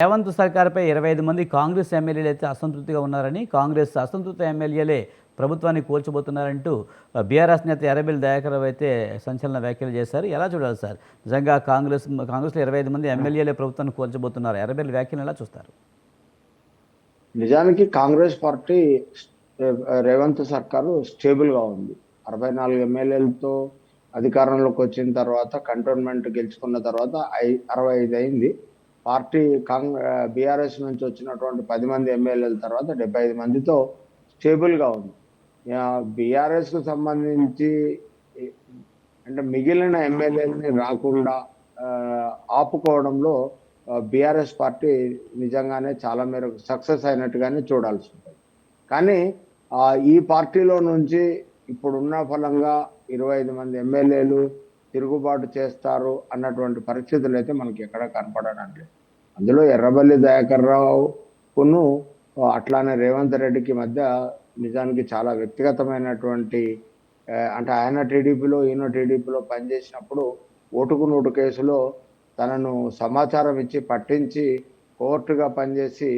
రేవంత్ సర్కార్పై 25 మంది కాంగ్రెస్ ఎమ్మెల్యేలు అయితే అసంతృప్తిగా ఉన్నారని, కాంగ్రెస్ అసంతృప్త ఎమ్మెల్యేలే ప్రభుత్వాన్ని కూల్చబోతున్నారంటూ బీఆర్ఎస్ నేత ఎర్రబెల్లి దయాకర్ రావు అయితే సంచలన వ్యాఖ్యలు చేశారు. ఎలా చూడాలి సార్? నిజంగా కాంగ్రెస్లో 25 మంది ఎమ్మెల్యేలే ప్రభుత్వాన్ని కూల్చబోతున్నారు. ఎర్రబెల్లి వ్యాఖ్యలను ఎలా చూస్తారు? నిజానికి కాంగ్రెస్ పార్టీ రేవంత్ సర్కారు స్టేబుల్గా ఉంది. 64 ఎమ్మెల్యేలతో అధికారంలోకి వచ్చిన తర్వాత, కంటోన్మెంట్ గెలుచుకున్న తర్వాత 65 అయింది. పార్టీ బీఆర్ఎస్ నుంచి వచ్చినటువంటి 10 మంది ఎమ్మెల్యేల తర్వాత 75 మందితో స్టేబుల్గా ఉంది. బీఆర్ఎస్కు సంబంధించి అంటే మిగిలిన ఎమ్మెల్యేలని రాకుండా ఆపుకోవడంలో బీఆర్ఎస్ పార్టీ నిజంగానే చాలా మేరకు సక్సెస్ అయినట్టుగానే చూడాల్సి ఉంటుంది. కానీ ఈ పార్టీలో నుంచి ఇప్పుడున్న ఫలంగా 25 మంది ఎమ్మెల్యేలు తిరుగుబాటు చేస్తారు అన్నటువంటి పరిస్థితులు అయితే మనకి ఎక్కడ కనపడడం లేదు. అందులో ఎర్రబెల్లి దయాకర్ రావును అట్లానే రేవంత్ రెడ్డికి మధ్య నిజానికి చాలా వ్యక్తిగతమైనటువంటి అంటే ఆయన టీడీపీలో ఈయన టీడీపీలో పనిచేసినప్పుడు ఓటుకు నోటు కేసులో తనను సమాచారం ఇచ్చి పట్టించి కోర్టుగా పనిచేసి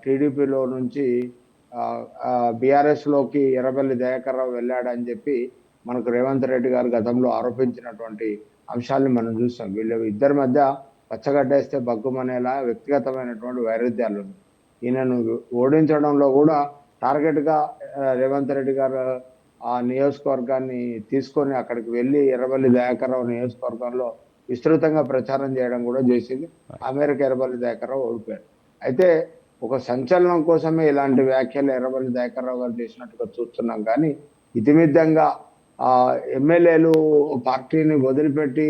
టీడీపీలో నుంచి బీఆర్ఎస్లోకి ఎర్రబెల్లి దయాకర్ రావు వెళ్ళాడని చెప్పి మనకు రేవంత్ రెడ్డి గారు గతంలో ఆరోపించినటువంటి అంశాలను మనం చూస్తాం. వీళ్ళు ఇద్దరి మధ్య పచ్చగడ్డేస్తే బగ్గుమనేలా వ్యక్తిగతమైనటువంటి వైరుధ్యాలు ఉన్నాయి. ఈయనను ఓడించడంలో కూడా టార్గెట్గా రేవంత్ రెడ్డి గారు ఆ నియోజకవర్గాన్ని తీసుకొని అక్కడికి వెళ్ళి ఎర్రబెల్లి దయాకర్ రావు నియోజకవర్గంలో విస్తృతంగా ప్రచారం చేయడం కూడా చేసింది. ఆ మేరకు ఎర్రబెల్లి దయాకర్ రావు ఓడిపోయారు. అయితే ఒక సంచలనం కోసమే ఇలాంటి వ్యాఖ్యలు ఎర్రబెల్లి దయాకర్ రావు గారు చేసినట్టుగా చూస్తున్నాం. కానీ ఇతిమిద్దంగా ఎమ్మెల్యేలు పార్టీని వదిలిపెట్టి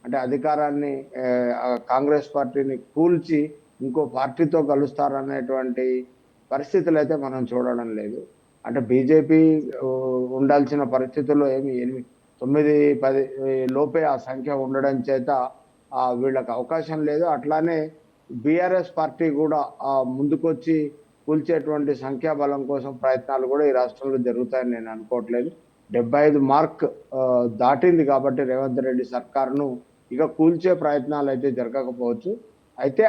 అంటే అధికారాన్ని కాంగ్రెస్ పార్టీని కూల్చి ఇంకో పార్టీతో కలుస్తారనేటువంటి పరిస్థితులు అయితే మనం చూడడం లేదు. అంటే బీజేపీ ఉండాల్సిన పరిస్థితుల్లో ఏమి 9-10 లోపే ఆ సంఖ్య ఉండడం చేత వీళ్ళకి అవకాశం లేదు. అట్లానే బీఆర్ఎస్ పార్టీ కూడా ముందుకొచ్చి కూల్చేటువంటి సంఖ్యాబలం కోసం ప్రయత్నాలు కూడా ఈ రాష్ట్రంలో జరుగుతాయని నేను అనుకోవట్లేదు. 75 మార్క్ దాటింది కాబట్టి రేవంత్ రెడ్డి సర్కారును ఇక కూల్చే ప్రయత్నాలు అయితే జరగకపోవచ్చు. అయితే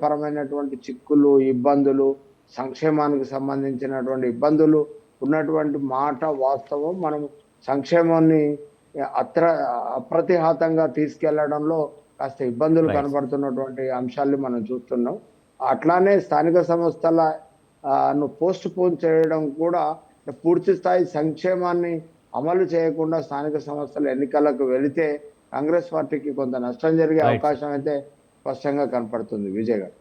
పరమైనటువంటి చిక్కులు, ఇబ్బందులు, సంక్షేమానికి సంబంధించినటువంటి ఇబ్బందులు ఉన్నటువంటి మాట వాస్తవం. మనం సంక్షేమాన్ని అప్రతిహతంగా తీసుకెళ్లడంలో కాస్త ఇబ్బందులు కనబడుతున్నటువంటి అంశాన్ని మనం చూస్తున్నాం. అట్లానే స్థానిక సంస్థల పోస్ట్ పోన్ చేయడం కూడా పూర్తి స్థాయి సంక్షేమాన్ని అమలు చేయకుండా స్థానిక సంస్థల ఎన్నికలకు వెళితే కాంగ్రెస్ పార్టీకి కొంత నష్టం జరిగే అవకాశం అయితే స్పష్టంగా కనపడుతుంది. విజయ్ గారు.